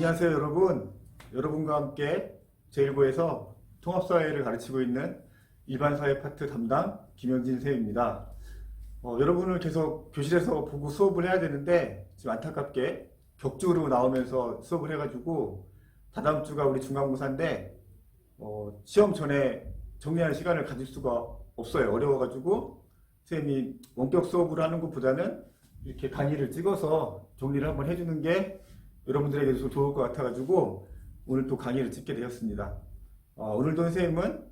안녕하세요 여러분. 여러분과 함께 제1고에서 통합사회를 가르치고 있는 일반사회 파트 담당 김영진 쌤입니다. 여러분을 계속 교실에서 보고 수업을 해야 되는데 지금 안타깝게 격주로 나오면서 수업을 해가지고 다다음 주가 우리 중간고사인데 시험 전에 정리하는 시간을 가질 수가 없어요. 어려워가지고 쌤이 원격 수업을 하는 것보다는 이렇게 강의를 찍어서 정리를 한번 해주는 게 여러분들에게도 좋을 것 같아가지고 오늘 또 강의를 찍게 되었습니다. 오늘도 선생님은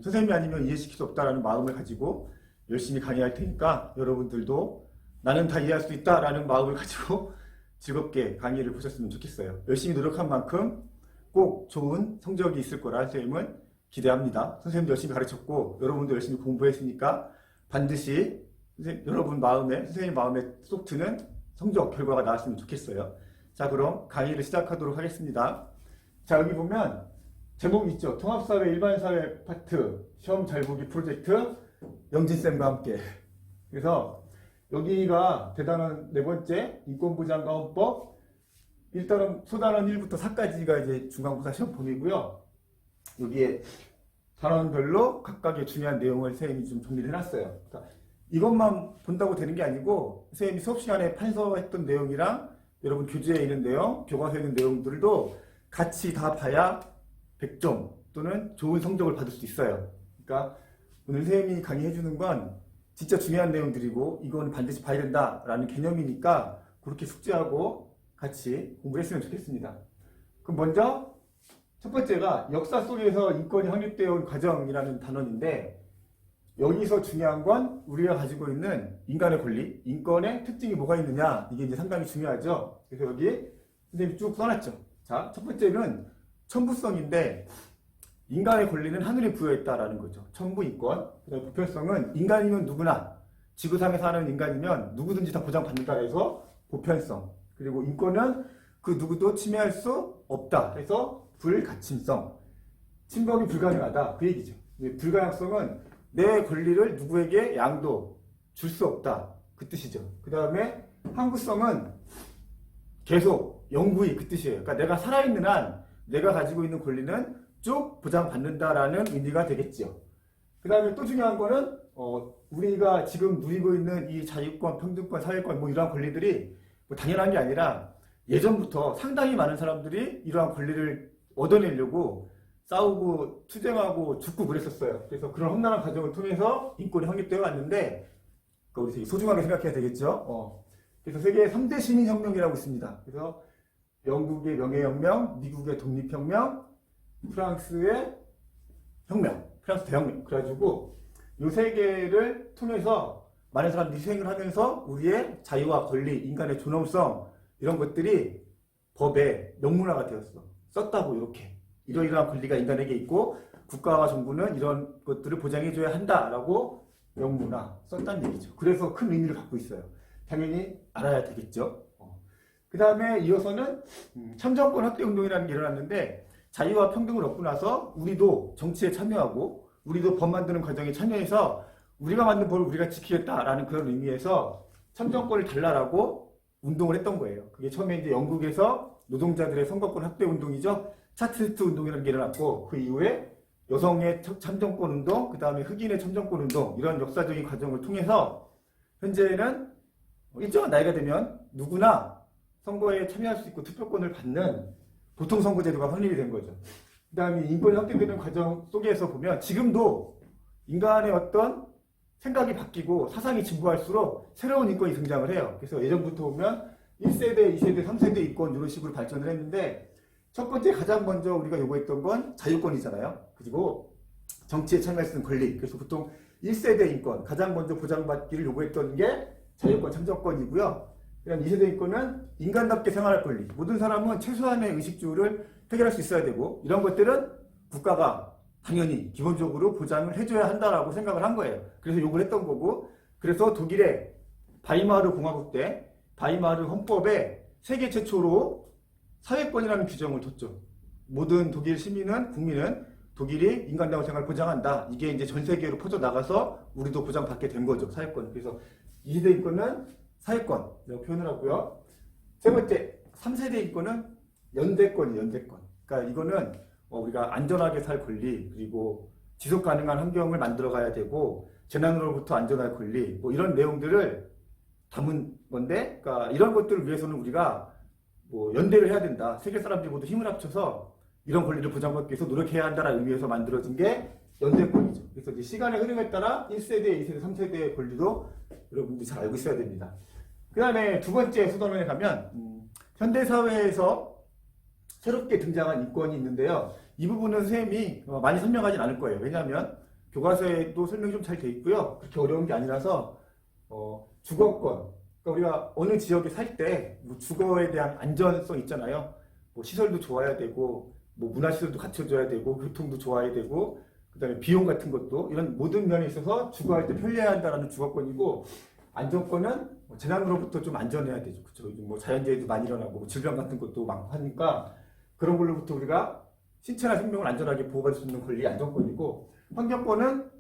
선생님이 아니면 이해시킬 수 없다라는 마음을 가지고 열심히 강의할 테니까 여러분들도 나는 다 이해할 수 있다라는 마음을 가지고 즐겁게 강의를 보셨으면 좋겠어요. 열심히 노력한 만큼 꼭 좋은 성적이 있을 거라 선생님은 기대합니다. 선생님도 열심히 가르쳤고 여러분도 열심히 공부했으니까 반드시 여러분 마음에, 선생님 마음에 쏙 드는 성적 결과가 나왔으면 좋겠어요. 자, 그럼 강의를 시작하도록 하겠습니다. 자, 여기 보면 제목이 있죠. 통합사회 일반사회 파트 시험 잘 보기 프로젝트 영진쌤과 함께. 그래서 여기가 대단원 네 번째 인권보장과 헌법, 일단은 소단원 1부터 4까지가 이제 중간고사 시험 범위고요. 여기에 단원별로 각각의 중요한 내용을 선생님이 좀 정리를 해놨어요. 그러니까 이것만 본다고 되는 게 아니고 선생님이 수업 시간에 판서했던 내용이랑 여러분 교재에 있는 내용, 교과서에 있는 내용들도 같이 다 봐야 100점 또는 좋은 성적을 받을 수 있어요. 그러니까 오늘 선생님이 강의해 주는 건 진짜 중요한 내용들이고 이건 반드시 봐야 된다라는 개념이니까 그렇게 숙지하고 같이 공부를 했으면 좋겠습니다. 그럼 먼저 첫 번째가 역사 속에서 인권이 확립되어 온 과정이라는 단원인데 여기서 중요한 건 우리가 가지고 있는 인간의 권리, 인권의 특징이 뭐가 있느냐 이게 이제 상당히 중요하죠. 그래서 여기 선생님이 쭉 써놨죠. 자, 첫 번째는 천부성인데 인간의 권리는 하늘이 부여했다라는 거죠. 천부인권. 그다음에 보편성은 인간이면 누구나 지구상에 사는 인간이면 누구든지 다 보장받는다 해서 보편성. 그리고 인권은 그 누구도 침해할 수 없다 해서 불가침성. 침범이 불가능하다 그 얘기죠. 불가역성은 내 권리를 누구에게 양도 줄 수 없다 그 뜻이죠. 그 다음에 항구성은 계속 영구히 그 뜻이에요. 그러니까 내가 살아있는 한 내가 가지고 있는 권리는 쭉 보장받는다라는 의미가 되겠죠. 그 다음에 또 중요한 거는 우리가 지금 누리고 있는 이 자유권, 평등권, 사회권 뭐 이러한 권리들이 뭐 당연한 게 아니라 예전부터 상당히 많은 사람들이 이러한 권리를 얻어내려고 싸우고 투쟁하고 죽고 그랬었어요. 그래서 그런 험난한 과정을 통해서 인권이 확립되어 왔는데 우리 되게 소중하게 생각해야 되겠죠. 그래서 세계 3대 시민혁명이라고 있습니다. 그래서 영국의 명예혁명, 미국의 독립혁명, 프랑스의 혁명, 프랑스 대혁명. 그래가지고 이 세 개를 통해서 많은 사람들이 수행을 하면서 우리의 자유와 권리, 인간의 존엄성 이런 것들이 법에 명문화가 되었어. 썼다고 이렇게. 이러이러한 권리가 인간에게 있고 국가와 정부는 이런 것들을 보장해줘야 한다라고 명문화 썼다는 얘기죠. 그래서 큰 의미를 갖고 있어요. 당연히 알아야 되겠죠. 그 다음에 이어서는 참정권 확대 운동이라는 게 일어났는데 자유와 평등을 얻고 나서 우리도 정치에 참여하고 우리도 법 만드는 과정에 참여해서 우리가 만든 법을 우리가 지키겠다라는 그런 의미에서 참정권을 달라라고 운동을 했던 거예요. 그게 처음에 이제 영국에서 노동자들의 선거권 확대 운동이죠. 차트리스트 운동이라는 게 일어났고 그 이후에 여성의 참정권 운동, 그 다음에 흑인의 참정권 운동 이런 역사적인 과정을 통해서 현재는 일정한 나이가 되면 누구나 선거에 참여할 수 있고 투표권을 받는 보통선거제도가 확립이 된 거죠. 그 다음에 인권이 확대되는 과정 속에서 보면 지금도 인간의 어떤 생각이 바뀌고 사상이 진보할수록 새로운 인권이 등장을 해요. 그래서 예전부터 보면 1세대, 2세대, 3세대 인권 이런 식으로 발전을 했는데 첫 번째 가장 먼저 우리가 요구했던 건 자유권이잖아요. 그리고 정치에 참여할 수 있는 권리. 그래서 보통 1세대 인권, 가장 먼저 보장받기를 요구했던 게 자유권 참정권이고요. 그다음 2세대 인권은 인간답게 생활할 권리. 모든 사람은 최소한의 의식주를 해결할 수 있어야 되고 이런 것들은 국가가 당연히 기본적으로 보장을 해줘야 한다라고 생각을 한 거예요. 그래서 요구를 했던 거고 그래서 독일의 바이마르 공화국 때 바이마르 헌법에 세계 최초로 사회권이라는 규정을 뒀죠. 모든 독일 시민은, 국민은 독일이 인간다운 생활을 보장한다. 이게 이제 전 세계로 퍼져나가서 우리도 보장받게 된 거죠. 사회권. 그래서 2세대 인권은 사회권이라고 표현을 하고요. 세 번째, 3세대 인권은 연대권이 연대권. 그러니까 이거는 우리가 안전하게 살 권리, 그리고 지속 가능한 환경을 만들어 가야 되고, 재난으로부터 안전할 권리, 뭐 이런 내용들을 담은 건데, 그러니까 이런 것들을 위해서는 우리가 뭐 연대를 해야 된다. 세계 사람들이 모두 힘을 합쳐서 이런 권리를 보장받기 위해서 노력해야 한다는 의미에서 만들어진 게 연대권이죠. 그래서 이제 시간의 흐름에 따라 1세대, 2세대, 3세대의 권리도 여러분들이 잘 알고 있어야 됩니다. 그 다음에 두 번째 수도원에 가면 현대사회에서 새롭게 등장한 인권이 있는데요. 이 부분은 선생님이 많이 설명하진 않을 거예요. 왜냐하면 교과서에도 설명이 좀 잘 돼 있고요. 그렇게 어려운 게 아니라서 주거권, 그러니까 우리가 어느 지역에 살 때 뭐 주거에 대한 안전성 있잖아요. 뭐 시설도 좋아야 되고, 뭐 문화시설도 갖춰줘야 되고, 교통도 좋아야 되고, 그 다음에 비용 같은 것도, 이런 모든 면에 있어서 주거할 때 편리해야 한다는 주거권이고, 안전권은 재난으로부터 좀 안전해야 되죠. 그쵸? 뭐 자연재해도 많이 일어나고, 뭐 질병 같은 것도 많고 하니까, 그런 걸로부터 우리가 신체나 생명을 안전하게 보호받을 수 있는 권리, 안전권이고, 환경권은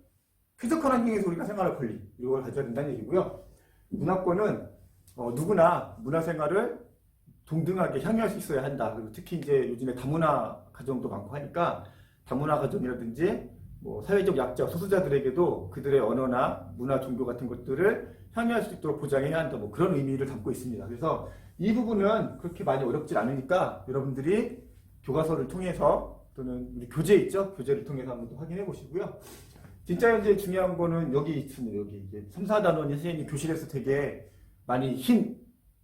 쾌적한 환경에서 우리가 생활할 권리, 이걸 가져야 된다는 얘기고요. 문화권은 누구나 문화생활을 동등하게 향유할 수 있어야 한다. 그리고 특히 이제 요즘에 다문화 가정도 많고 하니까 다문화 가정이라든지 뭐 사회적 약자, 소수자들에게도 그들의 언어나 문화, 종교 같은 것들을 향유할 수 있도록 보장해야 한다. 뭐 그런 의미를 담고 있습니다. 그래서 이 부분은 그렇게 많이 어렵지 않으니까 여러분들이 교과서를 통해서 또는 우리 교재 있죠? 교재를 통해서 한번 확인해 보시고요. 진짜 현재 중요한 거는 여기 있습니다. 여기 이제 3, 4단원이 선생님이 교실에서 되게 많이 힘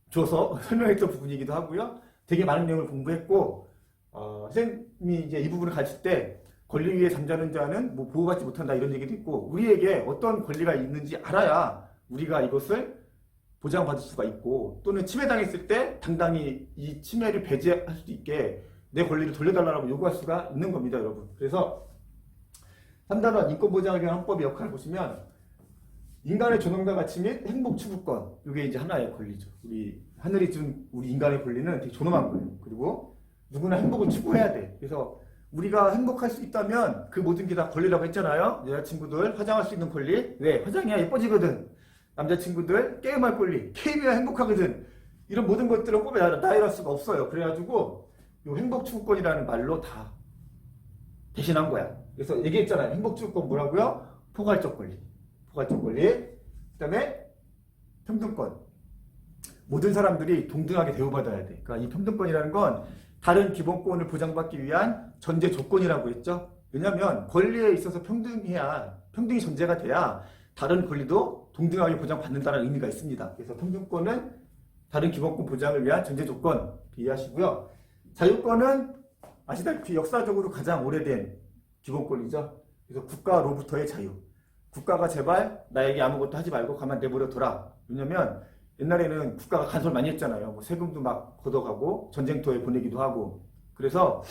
줘서 설명했던 부분이기도 하고요. 되게 많은 내용을 공부했고, 선생님이 이제 이 부분을 가르칠 때 권리 위에 잠자는 자는 뭐 보호받지 못한다 이런 얘기도 있고, 우리에게 어떤 권리가 있는지 알아야 우리가 이것을 보장받을 수가 있고, 또는 침해당했을 때 당당히 이 침해를 배제할 수 있게 내 권리를 돌려달라고 요구할 수가 있는 겁니다, 여러분. 그래서 3단원 인권보장을 위한 헌법의 역할을 보시면 인간의 존엄과 가치 및 행복 추구권, 이게 이제 하나의 권리죠. 우리 하늘이 준 우리 인간의 권리는 되게 존엄한 거예요. 그리고 누구나 행복을 추구해야 돼. 그래서 우리가 행복할 수 있다면 그 모든 게 다 권리라고 했잖아요. 여자친구들 화장할 수 있는 권리, 왜? 화장해야 예뻐지거든. 남자친구들 게임할 권리, 게임해야 행복하거든. 이런 모든 것들을 꼽에 나열할 수가 없어요. 그래가지고 이 행복 추구권이라는 말로 다 대신한 거야. 그래서 얘기했잖아요. 행복 추구권 뭐라고요? 포괄적 권리. 포괄적 권리. 그 다음에 평등권. 모든 사람들이 동등하게 대우받아야 돼. 그러니까 이 평등권이라는 건 다른 기본권을 보장받기 위한 전제 조건이라고 했죠. 왜냐하면 권리에 있어서 평등이 전제가 돼야 다른 권리도 동등하게 보장받는다는 의미가 있습니다. 그래서 평등권은 다른 기본권 보장을 위한 전제 조건 이해하시고요. 자유권은 아시다시피 역사적으로 가장 오래된 기본권이죠. 그래서 국가로부터의 자유. 국가가 제발 나에게 아무것도 하지 말고 가만 내버려둬라. 왜냐면 옛날에는 국가가 간섭을 많이 했잖아요. 뭐 세금도 막 걷어가고 전쟁터에 보내기도 하고. 그래서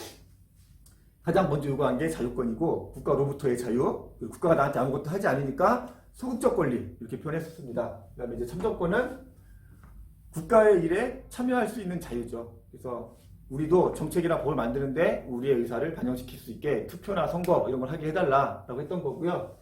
가장 먼저 요구한 게 자유권이고, 국가로부터의 자유, 그리고 국가가 나한테 아무것도 하지 않으니까 소극적 권리, 이렇게 표현했었습니다. 그 다음에 이제 참정권은 국가의 일에 참여할 수 있는 자유죠. 그래서 우리도 정책이나 법을 만드는데 우리의 의사를 반영시킬 수 있게 투표나 선거 이런 걸 하게 해달라라고 했던 거고요.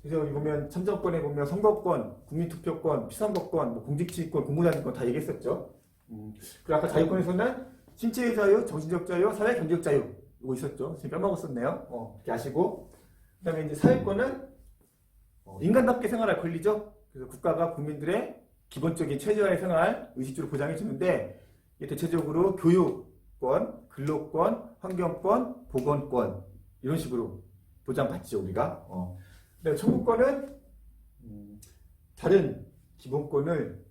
그래서 여기 보면 참정권에 보면 선거권, 국민투표권, 피선거권, 뭐 공직지휘권, 공무자진권 다 얘기했었죠. 그리고 아까 자유권에서는 신체의 자유, 정신적 자유, 사회 경제적 자유 이거 있었죠. 지금 빼먹었었네요. 이렇게 아시고. 그다음에 이제 사회권은 인간답게 생활할 권리죠. 그래서 국가가 국민들의 기본적인 최저의 생활 의식주를 보장해 주는데, 이게 대체적으로 교육권, 근로권, 환경권, 보건권 이런 식으로 보장받죠 우리가. 그다음에 청구권은 다른 기본권을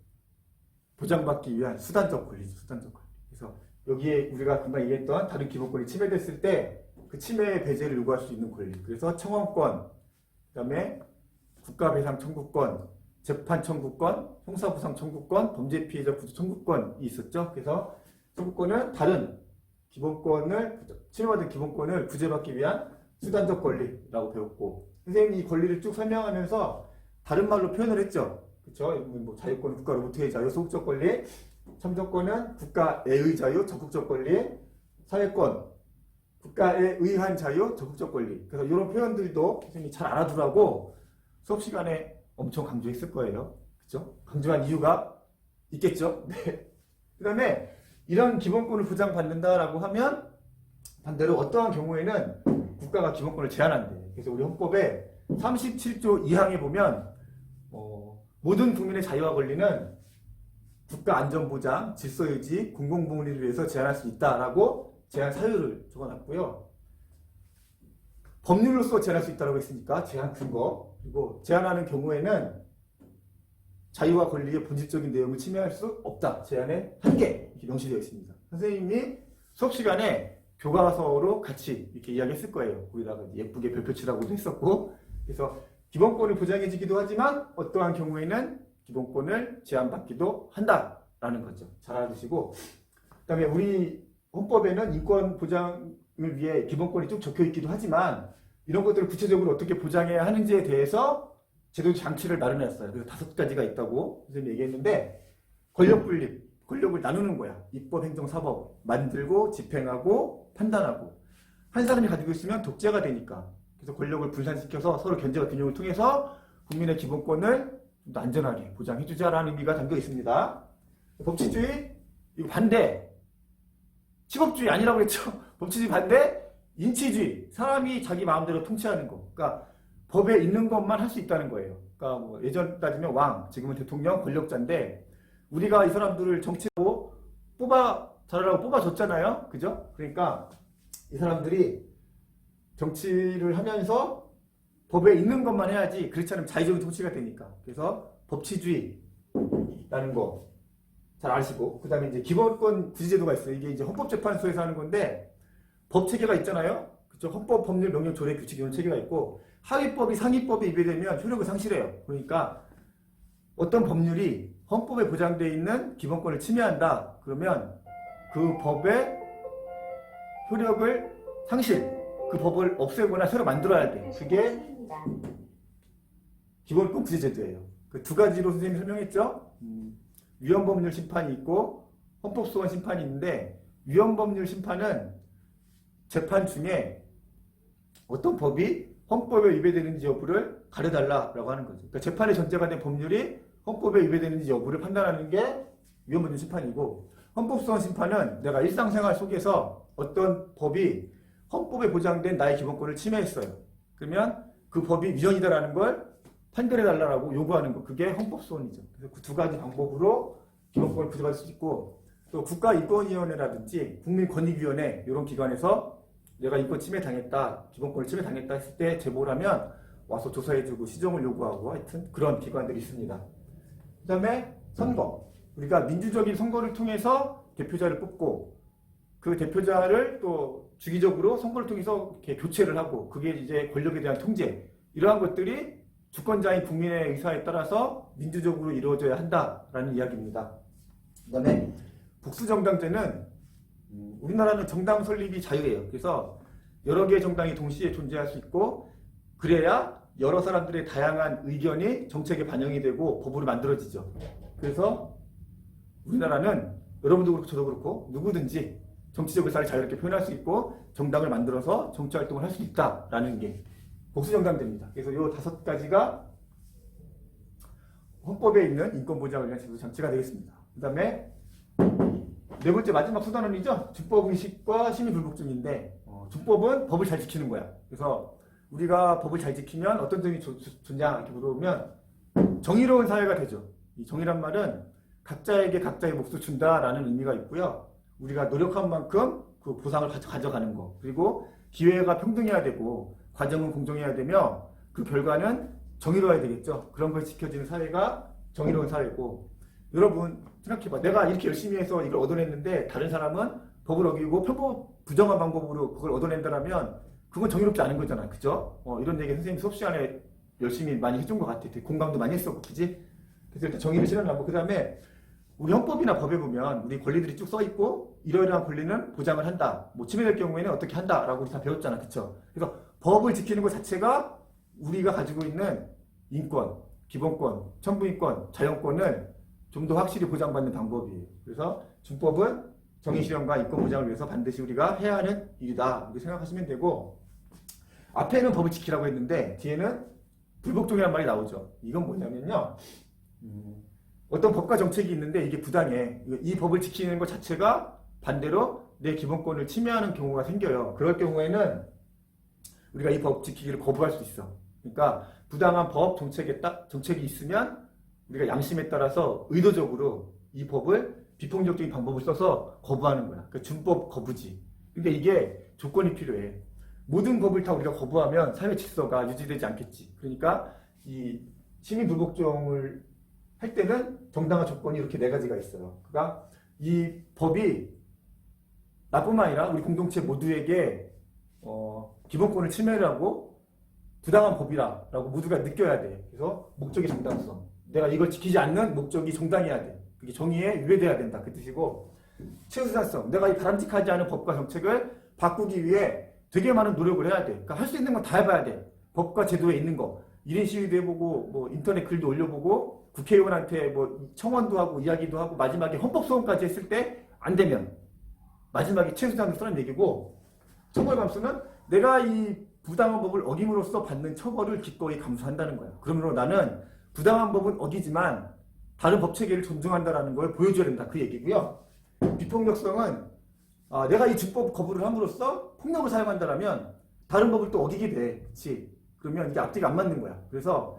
보장받기 위한 수단적 권리죠. 수단적 권리. 그래서 여기에 우리가 금방 얘기했던 다른 기본권이 침해됐을 때 그 침해 배제를 요구할 수 있는 권리. 그래서 청원권, 그다음에 국가배상 청구권, 재판 청구권, 형사보상 청구권, 범죄 피해자 구조 청구권이 있었죠. 그래서 청구권은 다른 기본권을, 침해받은 기본권을 구제받기 위한 수단적 권리라고 배웠고, 선생님이 이 권리를 쭉 설명하면서 다른 말로 표현을 했죠. 그렇죠? 뭐 자유권은 국가로부터의 자유, 소극적 권리, 참정권은 국가의 자유, 적극적 권리, 사회권, 국가에 의한 자유, 적극적 권리. 그래서 이런 표현들도 선생님이 잘 알아두라고 수업 시간에 엄청 강조했을 거예요. 그렇죠? 강조한 이유가 있겠죠? 네. 그 다음에 이런 기본권을 보장받는다라고 하면 반대로 어떠한 경우에는 국가가 기본권을 제한한대. 그래서 우리 헌법에 37조 2항에 보면 모든 국민의 자유와 권리는 국가 안전보장, 질서유지, 공공복리를 위해서 제한할 수 있다라고 제한 사유를 적어놨고요. 법률로서 제한할 수 있다고 했으니까 제한 근거, 그리고 제한하는 경우에는 자유와 권리의 본질적인 내용을 침해할 수 없다. 제한의 한계 이렇게 명시되어 있습니다. 선생님이 수업 시간에 교과서로 같이 이렇게 이야기했을 거예요. 거기다가 예쁘게 별표 치라고도 했었고, 그래서 기본권을 보장해주기도 하지만 어떠한 경우에는 기본권을 제한받기도 한다라는 거죠. 잘 알아두시고, 그다음에 우리 헌법에는 인권 보장을 위해 기본권이 쭉 적혀 있기도 하지만 이런 것들을 구체적으로 어떻게 보장해야 하는지에 대해서 제도 장치를 마련했어요. 그래서 5가지가 있다고 선생님이 얘기했는데, 권력 분립, 권력을 나누는 거야. 입법, 행정, 사법 만들고 집행하고 판단하고. 한 사람이 가지고 있으면 독재가 되니까. 그래서 권력을 분산시켜서 서로 견제와 균형을 통해서 국민의 기본권을 좀 더 안전하게 보장해주자라는 의미가 담겨 있습니다. 법치주의 이거 반대. 직업주의 아니라고 했죠. 법치주의 반대. 인치주의, 사람이 자기 마음대로 통치하는 거. 그러니까 법에 있는 것만 할 수 있다는 거예요. 그러니까 뭐 예전 따지면 왕, 지금은 대통령, 권력자인데 우리가 이 사람들을 정치로 잘하라고 뽑아줬잖아요. 그죠? 그러니까 이 사람들이 정치를 하면서 법에 있는 것만 해야지, 그렇지 않으면 자의적인 통치가 되니까. 그래서 법치주의라는 거 잘 아시고, 그 다음에 이제 기본권 구제제도가 있어요. 이게 이제 헌법재판소에서 하는 건데, 법 체계가 있잖아요. 그쵸? 헌법, 법률, 명령, 조례, 규칙 이런 체계가 있고, 하위법이 상위법에 위배되면 효력을 상실해요. 그러니까 어떤 법률이 헌법에 보장되어 있는 기본권을 침해한다. 그러면 그 법의 효력을 상실, 그 법을 없애거나 새로 만들어야 돼. 그게 기본권 구제제도예요. 그 2가지로 선생님이 설명했죠. 위헌법률 심판이 있고 헌법소원 심판이 있는데, 위헌법률 심판은 재판 중에 어떤 법이 헌법에 위배되는지 여부를 가려달라고 하는 거죠. 그러니까 재판에 전제가 된 법률이 헌법에 위배되는지 여부를 판단하는 게 위헌법률 심판이고, 헌법소원 심판은 내가 일상생활 속에서 어떤 법이 헌법에 보장된 나의 기본권을 침해했어요. 그러면 그 법이 위헌이다라는 걸 판결해달라고 요구하는 거. 그게 헌법소원이죠. 그래서 그 2가지 방법으로 기본권을 구제받을 수 있고, 또 국가인권위원회라든지 국민권익위원회 이런 기관에서 내가 인권 침해 당했다, 기본권을 침해 당했다 했을 때 제보를 하면 와서 조사해주고 시정을 요구하고, 하여튼 그런 기관들이 있습니다. 그 다음에 선거. 우리가 민주적인 선거를 통해서 대표자를 뽑고, 그 대표자를 또 주기적으로 선거를 통해서 이렇게 교체를 하고, 그게 이제 권력에 대한 통제, 이러한 것들이 주권자인 국민의 의사에 따라서 민주적으로 이루어져야 한다라는 이야기입니다. 그 다음에 복수정당제는 우리나라는 정당 설립이 자유예요. 그래서 여러 개의 정당이 동시에 존재할 수 있고, 그래야 여러 사람들의 다양한 의견이 정책에 반영이 되고 법으로 만들어지죠. 그래서 우리나라는 여러분도 그렇고 저도 그렇고 누구든지 정치적 의사를 자유롭게 표현할 수 있고 정당을 만들어서 정치활동을 할 수 있다라는 게 복수정당제입니다. 그래서 이 5가지가 헌법에 있는 인권보장을 위한 제도 장치가 되겠습니다. 그 다음에 4번째 마지막 수단원이죠. 준법의식과 시민불복종인데, 준법은 법을 잘 지키는 거야. 그래서 우리가 법을 잘 지키면 어떤 점이 좋냐 이렇게 물어보면 정의로운 사회가 되죠. 이 정의란 말은 각자에게 각자의 몫을 준다라는 의미가 있고요. 우리가 노력한 만큼 그 보상을 가져가는 거. 그리고 기회가 평등해야 되고 과정은 공정해야 되며 그 결과는 정의로워야 되겠죠. 그런 걸 지켜지는 사회가 정의로운 사회고, 여러분 생각해봐. 내가 이렇게 열심히 해서 이걸 얻어냈는데 다른 사람은 법을 어기고 편법 부정한 방법으로 그걸 얻어낸다면 그건 정의롭지 않은 거잖아. 그죠? 이런 얘기 선생님 수업 시간에 열심히 많이 해준 것 같아. 되게 공감도 많이 했었고, 그지? 그래서 일단 정의를 실현하고, 그 다음에 우리 헌법이나 법에 보면 우리 권리들이 쭉 써있고, 이러이러한 권리는 보장을 한다. 뭐 침해될 경우에는 어떻게 한다라고 우리 다 배웠잖아. 그쵸? 그래서 법을 지키는 것 자체가 우리가 가지고 있는 인권, 기본권, 천부인권, 자연권을 좀 더 확실히 보장받는 방법이에요. 그래서 준법은 정의 실현과 인권 보장을 위해서 반드시 우리가 해야 하는 일이다. 이렇게 생각하시면 되고, 앞에는 법을 지키라고 했는데 뒤에는 불복종이라는 말이 나오죠. 이건 뭐냐면요. 어떤 법과 정책이 있는데 이게 부당해. 이 법을 지키는 것 자체가 반대로 내 기본권을 침해하는 경우가 생겨요. 그럴 경우에는 우리가 이 법 지키기를 거부할 수 있어. 그러니까 부당한 법 정책이 있으면 우리가 양심에 따라서 의도적으로 이 법을 비폭력적인 방법을 써서 거부하는 거야. 그러니까 준법 거부지. 그러니까 이게 조건이 필요해. 모든 법을 다 우리가 거부하면 사회 질서가 유지되지 않겠지. 그러니까 이 시민 불복종을 할 때는 정당한 조건이 이렇게 네 가지가 있어요. 그러니까 이 법이 나뿐만 아니라 우리 공동체 모두에게 기본권을 침해를 하고 부당한 법이라고 모두가 느껴야 돼. 그래서 목적의 정당성. 내가 이걸 지키지 않는 목적이 정당해야 돼. 그게 정의에 유배돼야 된다. 그 뜻이고, 최우수산성. 내가 이 바람직하지 않은 법과 정책을 바꾸기 위해 되게 많은 노력을 해야 돼. 그러니까 할 수 있는 건 다 해봐야 돼. 법과 제도에 있는 거. 1인 시위도 해보고, 뭐 인터넷 글도 올려보고, 국회의원한테 뭐 청원도 하고, 이야기도 하고, 마지막에 헌법소원까지 했을 때 안 되면 마지막에 최우수산성 쓰라는 얘기고, 처벌감수는 내가 이 부당한 법을 어김으로써 받는 처벌을 기꺼이 감수한다는 거야. 그러므로 나는 부당한 법은 어기지만 다른 법 체계를 존중한다는 걸 보여줘야 된다. 그 얘기고요. 비폭력성은 내가 이 준법 거부를 함으로써 폭력을 사용한다면 다른 법을 또 어기게 돼. 그치? 그러면 이게 앞뒤가 안 맞는 거야. 그래서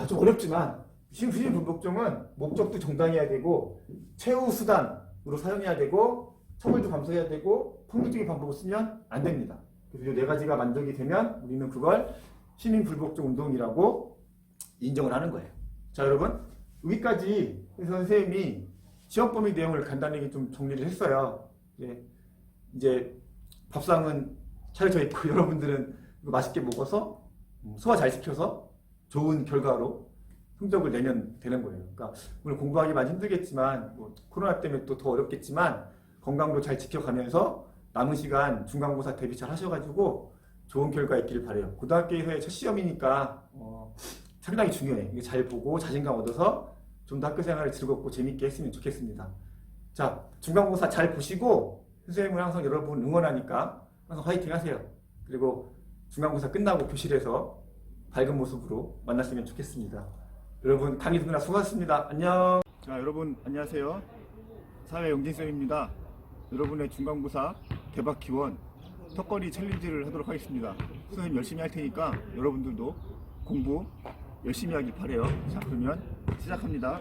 좀 어렵지만 시민 불복종은 목적도 정당해야 되고 최후 수단으로 사용해야 되고 처벌도 감수해야 되고 폭력적인 방법을 쓰면 안 됩니다. 그래서 이 네 가지가 만족이 되면 우리는 그걸 시민 불복종 운동이라고 인정을 하는 거예요. 자, 여러분, 여기까지 선생님이 시험범위 내용을 간단히 좀 정리를 했어요. 이제 밥상은 차려져 있고 여러분들은 이거 맛있게 먹어서 소화 잘 시켜서 좋은 결과로 성적을 내면 되는 거예요. 그러니까 오늘 공부하기 많이 힘들겠지만 뭐 코로나 때문에 또 더 어렵겠지만 건강도 잘 지켜가면서 남은 시간 중간고사 대비 잘 하셔가지고 좋은 결과 있기를 바라요. 고등학교에서의 첫 시험이니까 상당히 중요해. 이거 잘 보고 자신감 얻어서 좀 더 학교 생활을 즐겁고 재밌게 했으면 좋겠습니다. 자, 중간고사 잘 보시고 선생님은 항상 여러분 응원하니까 항상 화이팅 하세요. 그리고 중간고사 끝나고 교실에서 밝은 모습으로 만났으면 좋겠습니다. 여러분 강의 듣느라 수고하셨습니다. 안녕. 자, 여러분 안녕하세요. 사회 영진쌤입니다. 여러분의 중간고사 대박 기원 턱걸이 챌린지를 하도록 하겠습니다. 선생님 열심히 할 테니까 여러분들도 공부 열심히 하길 바래요. 자, 그러면 시작합니다.